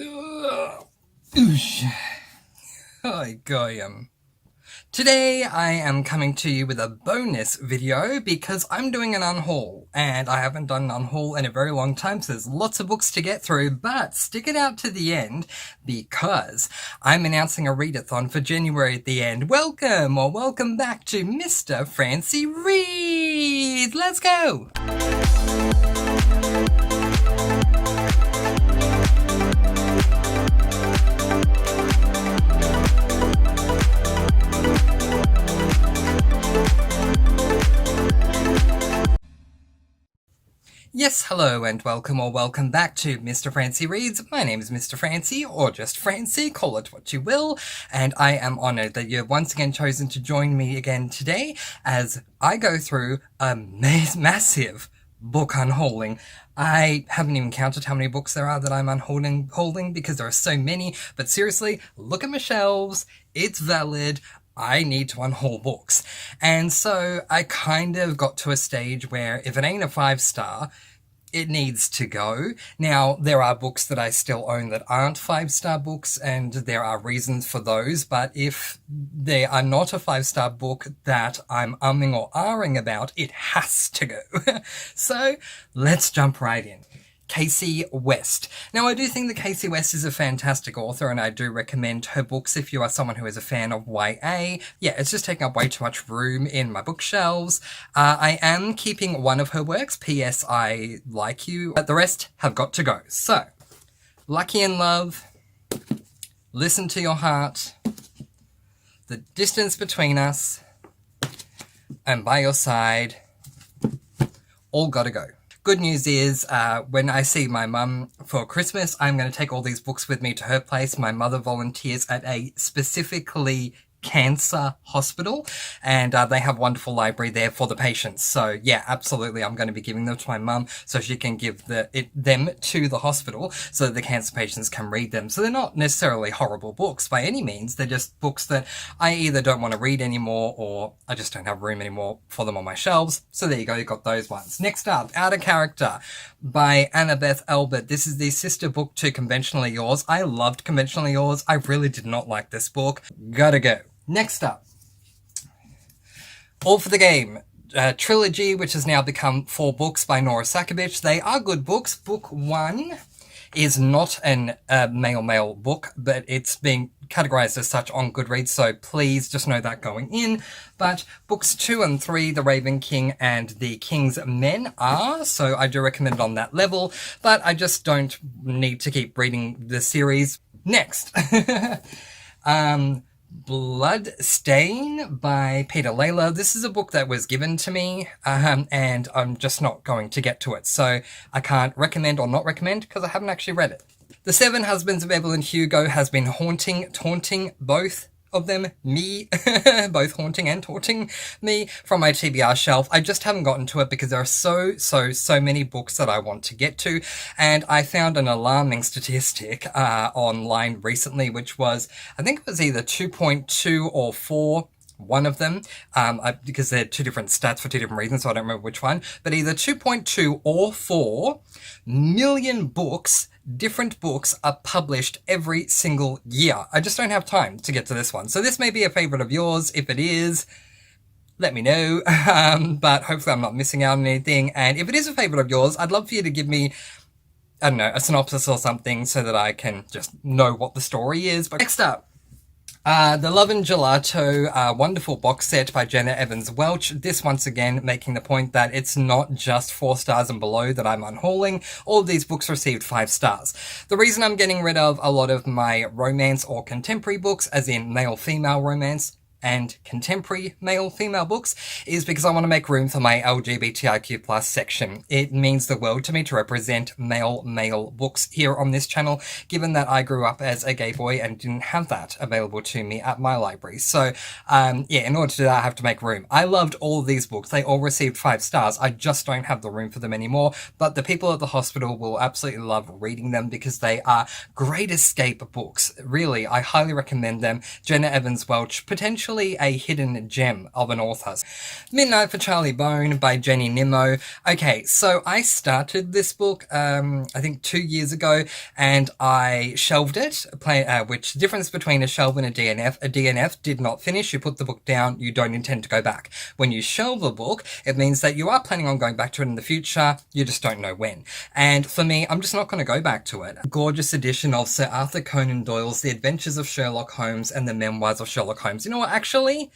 Oosh. Oh, goyim. Today I am coming to you with a bonus video because I'm doing an unhaul, and I haven't done an unhaul in a very long time, so there's lots of books to get through, but stick it out to the end because I'm announcing a read-a-thon for January at the end. Welcome or welcome back to Mr. Francy Reads! Let's go! Yes, hello and welcome or welcome back to Mr. Francy Reads. My name is Mr. Francy, or just Francy, call it what you will, and I am honoured that you've once again chosen to join me again today as I go through a massive book unhauling. I haven't even counted how many books there are that I'm unhauling because there are so many, but seriously, look at my shelves, it's valid. I need to unhaul books. And so I kind of got to a stage where if it ain't a 5-star, it needs to go. Now, there are books that I still own that aren't 5-star books, and there are reasons for those, but if they are not a 5-star book that I'm umming or ahhing about, it has to go. So, let's jump right in. Casey West. Now, I do think that Casey West is a fantastic author, and I do recommend her books if you are someone who is a fan of YA. Yeah, it's just taking up way too much room in my bookshelves. I am keeping one of her works, P.S. I Like You, but the rest have got to go. So, Lucky in Love, Listen to Your Heart, The Distance Between Us, and By Your Side, all gotta go. Good news is, when I see my mum for Christmas, I'm going to take all these books with me to her place. My mother volunteers at a specifically cancer hospital, and they have a wonderful library there for the patients. So yeah, absolutely, I'm going to be giving them to my mum so she can give them to the hospital so that the cancer patients can read them. So they're not necessarily horrible books by any means. They're just books that I either don't want to read anymore or I just don't have room anymore for them on my shelves. So there you go, you got those ones. Next up, Out of Character by Annabeth Albert. This is the sister book to Conventionally Yours. I loved Conventionally Yours. I really did not like this book. Gotta go. Next up, All for the Game, trilogy, which has now become 4 books by Nora Sakavic. They are good books. Book 1 is not an male book, but it's being categorized as such on Goodreads, so please just know that going in. But books 2 and 3, The Raven King and The King's Men are, so I do recommend it on that level, but I just don't need to keep reading the series. Next. Bloodstain by Peter Layla. This is a book that was given to me, and I'm just not going to get to it. So I can't recommend or not recommend because I haven't actually read it. The Seven Husbands of Evelyn Hugo has been taunting both of them, me, both haunting and taunting me from my TBR shelf. I just haven't gotten to it because there are so many books that I want to get to, and I found an alarming statistic online recently, which was, I think it was either 2.2 or 4, one of them, because they're 2 different stats for 2 different reasons, so I don't remember which one, but either 2.2 or 4 million books, different books, are published every single year. I just don't have time to get to this one. So this may be a favourite of yours. If it is, let me know, but hopefully I'm not missing out on anything. And if it is a favourite of yours, I'd love for you to give me, I don't know, a synopsis or something so that I can just know what the story is. But next up, The Love and Gelato, wonderful box set by Jenna Evans Welch. This once again making the point that it's not just 4 stars and below that I'm unhauling. All of these books received 5 stars. The reason I'm getting rid of a lot of my romance or contemporary books, as in male-female romance and contemporary male-female books, is because I want to make room for my LGBTIQ+ section. It means the world to me to represent male books here on this channel, given that I grew up as a gay boy and didn't have that available to me at my library. So, yeah, in order to do that, I have to make room. I loved all of these books. They all received 5 stars. I just don't have the room for them anymore, but the people at the hospital will absolutely love reading them because they are great escape books. Really, I highly recommend them. Jenna Evans Welch, potentially actually a hidden gem of an author. Midnight for Charlie Bone by Jenny Nimmo. Okay, so I started this book, I think 2 years ago, and I shelved it, which the difference between a shelve and a DNF did not finish. You put the book down, you don't intend to go back. When you shelve a book, it means that you are planning on going back to it in the future, you just don't know when. And for me, I'm just not going to go back to it. Gorgeous edition of Sir Arthur Conan Doyle's The Adventures of Sherlock Holmes and the Memoirs of Sherlock Holmes. You know what, actually,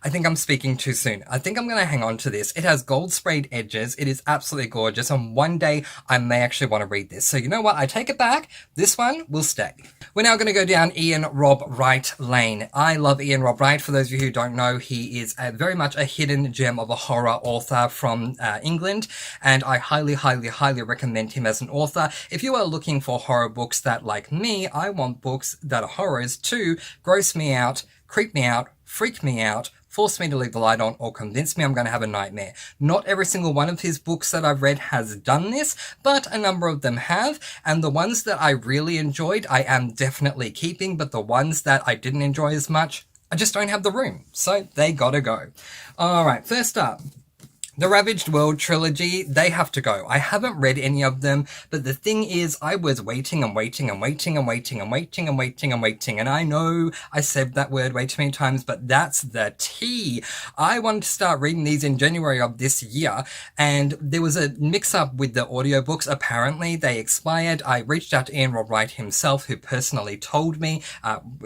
I think I'm speaking too soon. I think I'm going to hang on to this. It has gold sprayed edges. It is absolutely gorgeous, and one day I may actually want to read this. So you know what, I take it back. This one will stay. We're now going to go down Ian Rob Wright lane. I love Ian Rob Wright. For those of you who don't know, he is very much a hidden gem of a horror author from England, and I highly recommend him as an author. If you are looking for horror books that, like me, I want books that are horrors to gross me out, creep me out, freak me out, force me to leave the light on, or convince me I'm going to have a nightmare. Not every single one of his books that I've read has done this, but a number of them have, and the ones that I really enjoyed, I am definitely keeping, but the ones that I didn't enjoy as much, I just don't have the room, so they gotta go. Alright, first up, the Ravaged World trilogy, they have to go. I haven't read any of them, but the thing is, I was waiting, and I know I said that word way too many times, but that's the tea. I wanted to start reading these in January of this year, and there was a mix-up with the audiobooks. Apparently, they expired. I reached out to Ian Rob Wright himself, who personally told me.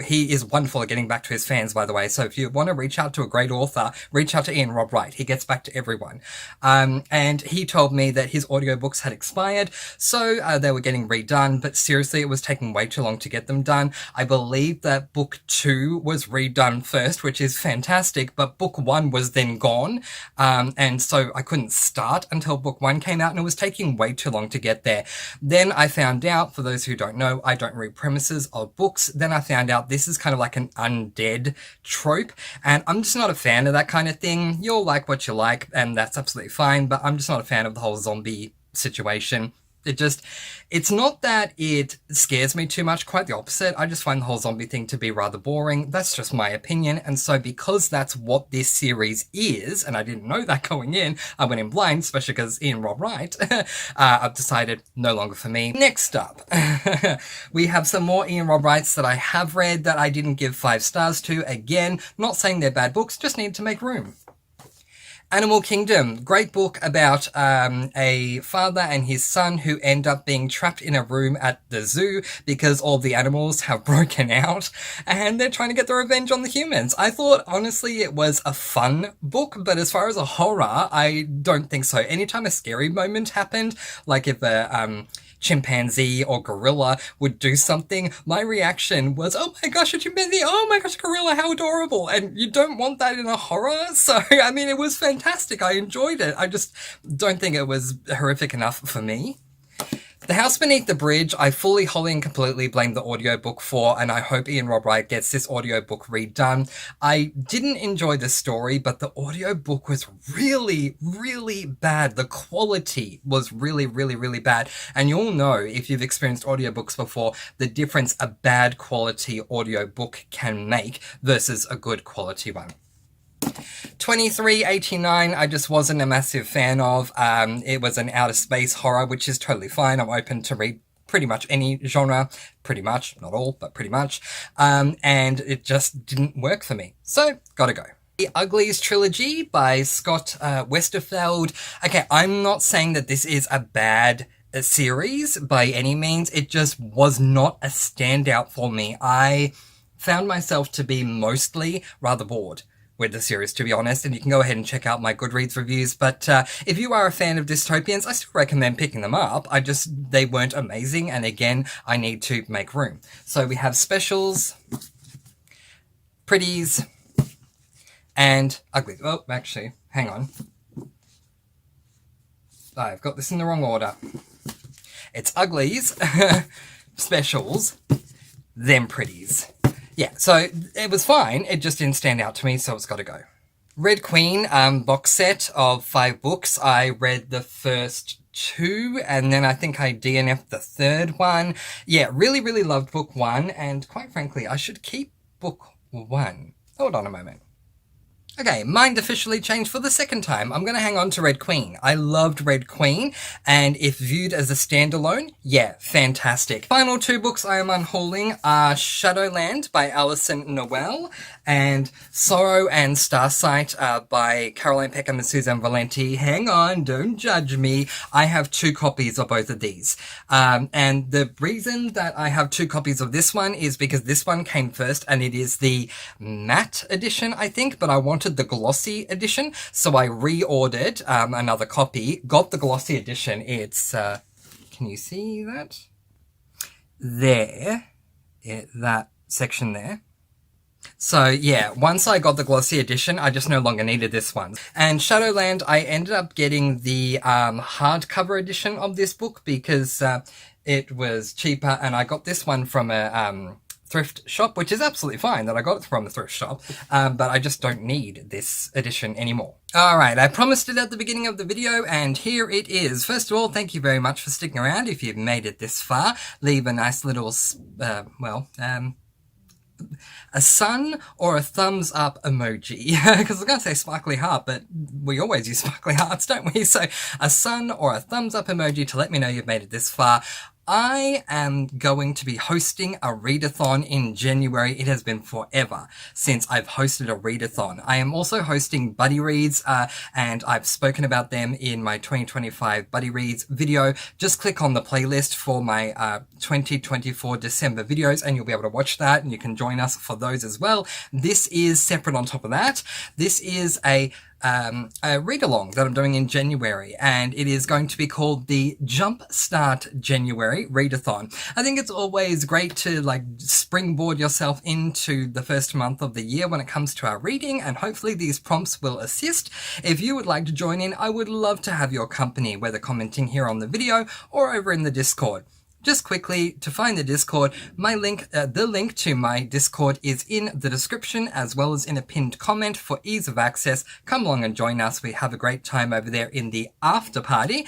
He is wonderful at getting back to his fans, by the way, so if you want to reach out to a great author, reach out to Ian Rob Wright. He gets back to everyone. And he told me that his audiobooks had expired, so they were getting redone, but seriously, it was taking way too long to get them done. I believe that book 2 was redone first, which is fantastic, but book 1 was then gone, and so I couldn't start until book 1 came out, and it was taking way too long to get there. Then I found out, for those who don't know, I don't read premises of books. Then I found out this is kind of like an undead trope, and I'm just not a fan of that kind of thing. You'll like what you like, and that's absolutely fine, but I'm just not a fan of the whole zombie situation. It's not that it scares me too much, quite the opposite. I just find the whole zombie thing to be rather boring. That's just my opinion, and so because that's what this series is, and I didn't know that going in, I went in blind, especially because Ian Rob Wright, I've decided no longer for me. Next up, we have some more Ian Rob Wrights that I have read that I didn't give 5 stars to. Again, not saying they're bad books, just need to make room. Animal Kingdom, great book about a father and his son who end up being trapped in a room at the zoo because all the animals have broken out and they're trying to get their revenge on the humans. I thought, honestly, it was a fun book, but as far as a horror, I don't think so. Anytime a scary moment happened, like if a chimpanzee or gorilla would do something, my reaction was, oh my gosh, a chimpanzee, oh my gosh, gorilla, how adorable. And you don't want that in a horror. So, I mean, it was fantastic. I enjoyed it. I just don't think it was horrific enough for me. The House Beneath the Bridge, I fully, wholly and completely blame the audiobook for, and I hope Ian Rob Wright gets this audiobook redone. I didn't enjoy the story, but the audiobook was really bad. The quality was really bad. And you'll know, if you've experienced audiobooks before, the difference a bad quality audiobook can make versus a good quality one. 2389, I just wasn't a massive fan of. It was an outer space horror, which is totally fine. I'm open to read pretty much any genre. Pretty much, not all, but pretty much. And it just didn't work for me. So, gotta go. The Uglies trilogy by Scott Westerfeld. Okay, I'm not saying that this is a bad series by any means. It just was not a standout for me. I found myself to be mostly rather bored with the series, to be honest, and you can go ahead and check out my Goodreads reviews, but if you are a fan of dystopians, I still recommend picking them up. They weren't amazing, and again, I need to make room. So we have Specials, Pretties, and Uglies. Oh, actually, hang on. I've got this in the wrong order. It's Uglies, Specials, then Pretties. Yeah, so it was fine, it just didn't stand out to me, so it's got to go. Red Queen box set of 5 books. I read the first 2, and then I think I DNF'd the 3rd one. Yeah, really loved book 1, and quite frankly, I should keep book 1. Hold on a moment. Okay, mind officially changed for the second time. I'm going to hang on to Red Queen. I loved Red Queen, and if viewed as a standalone, yeah, fantastic. Final two books I am unhauling are Shadowland by Alison Noel and Sorrow and Starsight by Caroline Peckham and Suzanne Valenti. Hang on, don't judge me. I have 2 copies of both of these. And the reason that I have 2 copies of this one is because this one came first, and it is the matte edition, I think, but I wanted the glossy edition, so I reordered another copy, got the glossy edition. It's, can you see that? There, that section there. So yeah, once I got the glossy edition, I just no longer needed this one. And Shadowland, I ended up getting the hardcover edition of this book because it was cheaper, and I got this one from a thrift shop, which is absolutely fine that I got it from the thrift shop, but I just don't need this edition anymore. Alright, I promised it at the beginning of the video, and here it is. First of all, thank you very much for sticking around. If you've made it this far, leave a nice little, a sun or a thumbs up emoji, because I was going to say sparkly heart, but we always use sparkly hearts, don't we? So a sun or a thumbs up emoji to let me know you've made it this far. I am going to be hosting a Read-A-Thon in January. It has been forever since I've hosted a Read-A-Thon. I am also hosting Buddy Reads, and I've spoken about them in my 2025 Buddy Reads video. Just click on the playlist for my 2024 December videos, and you'll be able to watch that, and you can join us for those as well. This is separate on top of that. This is a read-along that I'm doing in January, and it is going to be called the Jumpstart January Read-A-Thon. I think it's always great to like springboard yourself into the first month of the year when it comes to our reading, and hopefully these prompts will assist. If you would like to join in, I would love to have your company, whether commenting here on the video or over in the Discord. Just quickly, to find the Discord, the link to my Discord is in the description as well as in a pinned comment for ease of access. Come along and join us. We have a great time over there in the after party,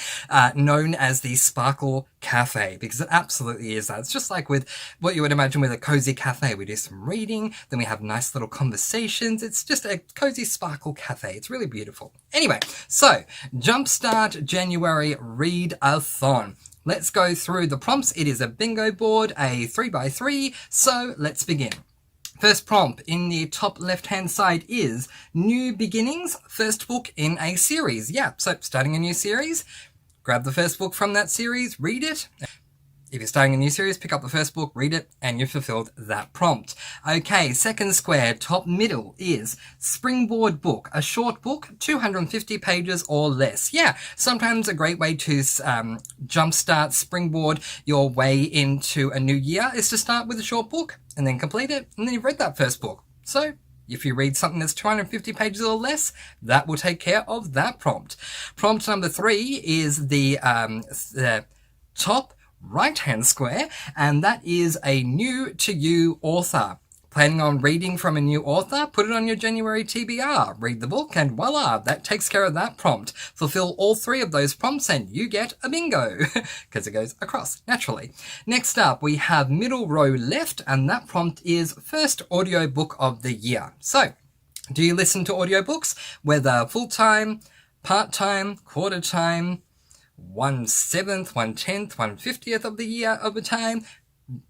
known as the Sparkle Cafe, because it absolutely is that. It's just like with what you would imagine with a cozy cafe. We do some reading, then we have nice little conversations. It's just a cozy Sparkle Cafe. It's really beautiful. Anyway, so Jumpstart January Read-A-Thon. Let's go through the prompts. It is a bingo board, a 3x3, so let's begin. First prompt in the top left-hand side is New Beginnings, first book in a series. Yeah, so starting a new series, grab the first book from that series, read it. If you're starting a new series, pick up the first book, read it, and you've fulfilled that prompt. Okay, second square, top middle is Springboard Book, a short book, 250 pages or less. Yeah, sometimes a great way to jumpstart, springboard your way into a new year is to start with a short book and then complete it, and then you've read that first book. So if you read something that's 250 pages or less, that will take care of that prompt. Prompt number 3 is the top right-hand square, and that is a new to you author. Planning on reading from a new author? Put it on your January TBR. Read the book and voila, that takes care of that prompt. Fulfill all 3 of those prompts and you get a bingo, because it goes across naturally. Next up, we have middle row left, and that prompt is first audiobook of the year. So, do you listen to audiobooks? Whether full-time, part-time, quarter-time, 1/7, 1/10, 1/50th of the year of a time,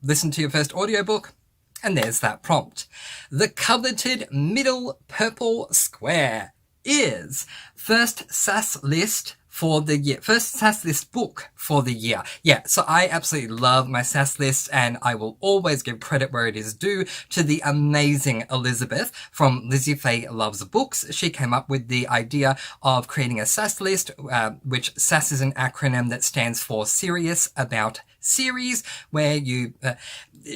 listen to your first audiobook, and there's that prompt. The coveted middle purple square is first SAS list for the year. First SAS list book for the year. Yeah, so I absolutely love my SAS list, and I will always give credit where it is due to the amazing Elizabeth from Lizzie Faye Loves Books. She came up with the idea of creating a SAS list, which SAS is an acronym that stands for Serious About Series, where you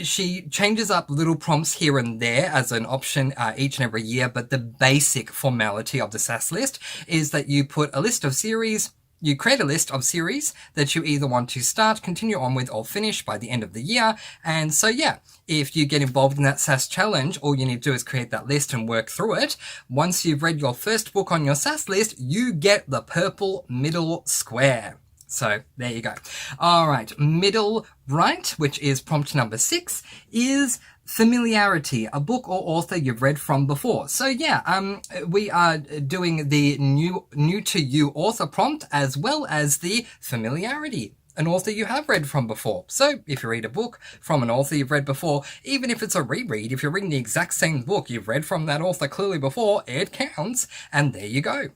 she changes up little prompts here and there as an option each and every year, but the basic formality of the SAS list is that you put a list of series. You create a list of series that you either want to start, continue on with, or finish by the end of the year. And so, yeah, if you get involved in that SAS challenge, all you need to do is create that list and work through it. Once you've read your first book on your SAS list, you get the purple middle square. So there you go. All right, middle right, which is prompt number 6, is familiarity, a book or author you've read from before. So yeah, we are doing the new to you author prompt as well as the familiarity, an author you have read from before. So if you read a book from an author you've read before, even if it's a reread, if you're reading the exact same book you've read from that author clearly before, it counts, and there you go.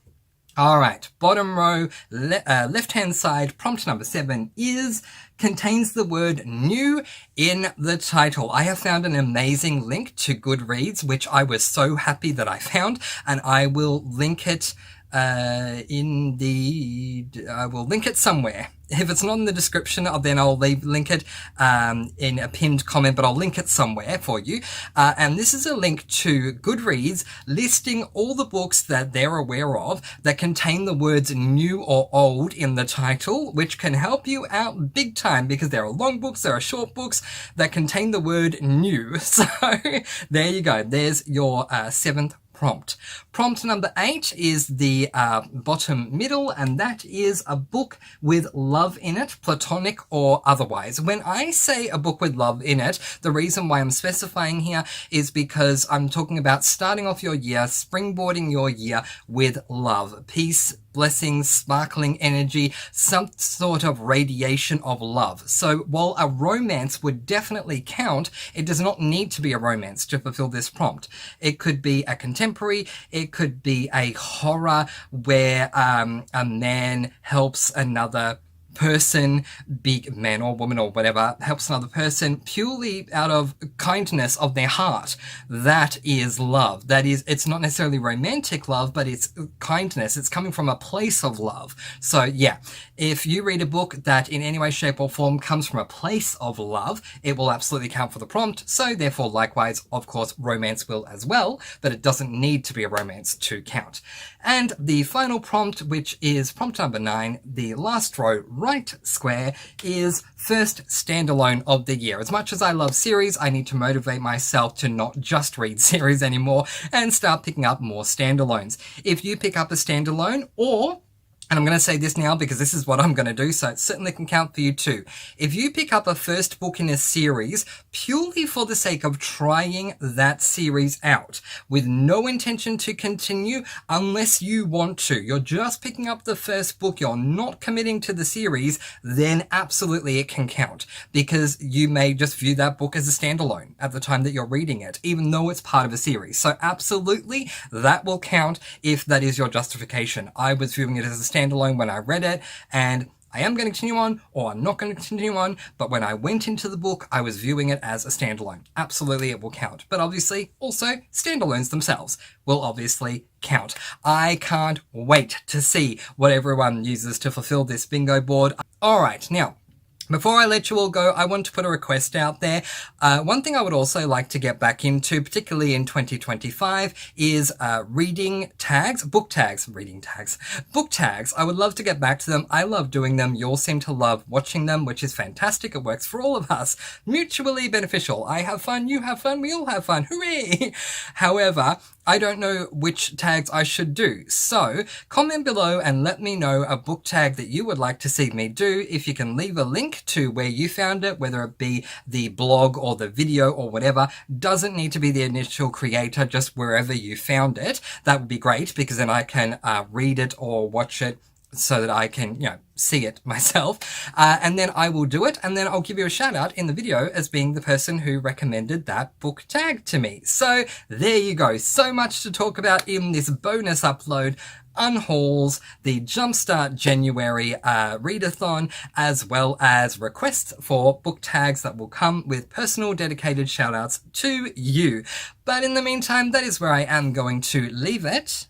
All right, bottom row, left-hand side, prompt number 7 contains the word new in the title. I have found an amazing link to Goodreads, which I was so happy that I found, and I will link it I will link it somewhere. If it's not in the description, then I'll link it in a pinned comment, but I'll link it somewhere for you. And this is a link to Goodreads listing all the books that they're aware of that contain the words new or old in the title, which can help you out big time because there are long books, there are short books that contain the word new. So there you go. There's your 7th prompt. Prompt number 8 is the bottom middle, and that is a book with love in it, platonic or otherwise. When I say a book with love in it, the reason why I'm specifying here is because I'm talking about starting off your year, springboarding your year with love, peace, blessings, sparkling energy, some sort of radiation of love. So while a romance would definitely count, it does not need to be a romance to fulfill this prompt. It could be a contemporary, it could be a horror where a man helps another person, big man or woman or whatever, helps another person purely out of kindness of their heart. That is love. That is, it's not necessarily romantic love, but it's kindness. It's coming from a place of love. So yeah, if you read a book that in any way, shape or form comes from a place of love, it will absolutely count for the prompt. So therefore, likewise, of course, romance will as well, but it doesn't need to be a romance to count. And the final prompt, which is prompt number 9, the last row, right square, is first standalone of the year. As much as I love series, I need to motivate myself to not just read series anymore and start picking up more standalones. If you pick up a standalone, or and I'm going to say this now because this is what I'm going to do, so it certainly can count for you too. If you pick up a first book in a series purely for the sake of trying that series out with no intention to continue unless you want to, you're just picking up the first book, you're not committing to the series, then absolutely it can count because you may just view that book as a standalone at the time that you're reading it, even though it's part of a series. So absolutely that will count if that is your justification. I was viewing it as a standalone when I read it, and I am going to continue on, or I'm not going to continue on, but when I went into the book, I was viewing it as a standalone. Absolutely, it will count. But obviously, also, standalones themselves will obviously count. I can't wait to see what everyone uses to fulfill this bingo board. All right, now, before I let you all go, I want to put a request out there. One thing I would also like to get back into, particularly in 2025, is reading tags, book tags. I would love to get back to them. I love doing them. You all seem to love watching them, which is fantastic. It works for all of us. Mutually beneficial. I have fun, you have fun, we all have fun. Hooray! However, I don't know which tags I should do. So comment below and let me know a book tag that you would like to see me do. If you can leave a link to where you found it, whether it be the blog or the video or whatever, doesn't need to be the initial creator, just wherever you found it. That would be great because then I can read it or watch it so that I can, see it myself. And then I will do it, and then I'll give you a shout out in the video as being the person who recommended that book tag to me. So there you go. So much to talk about in this bonus upload. Unhauls, the Jumpstart January Read-A-Thon, as well as requests for book tags that will come with personal dedicated shout outs to you. But in the meantime, that is where I am going to leave it.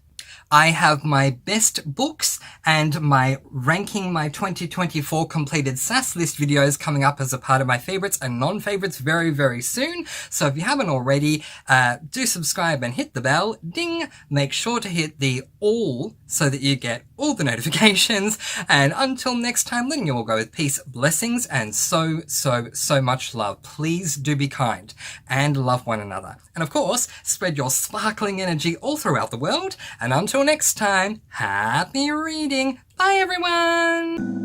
I have my best books and my ranking my 2024 completed SAS list videos coming up as a part of my favorites and non-favorites very, very soon. So if you haven't already, do subscribe and hit the bell. Ding! Make sure to hit the all so that you get all the notifications. And until next time, letting you all go with peace, blessings, and so much love. Please do be kind and love one another. And of course, spread your sparkling energy all throughout the world. And until next time, happy reading. Bye, everyone.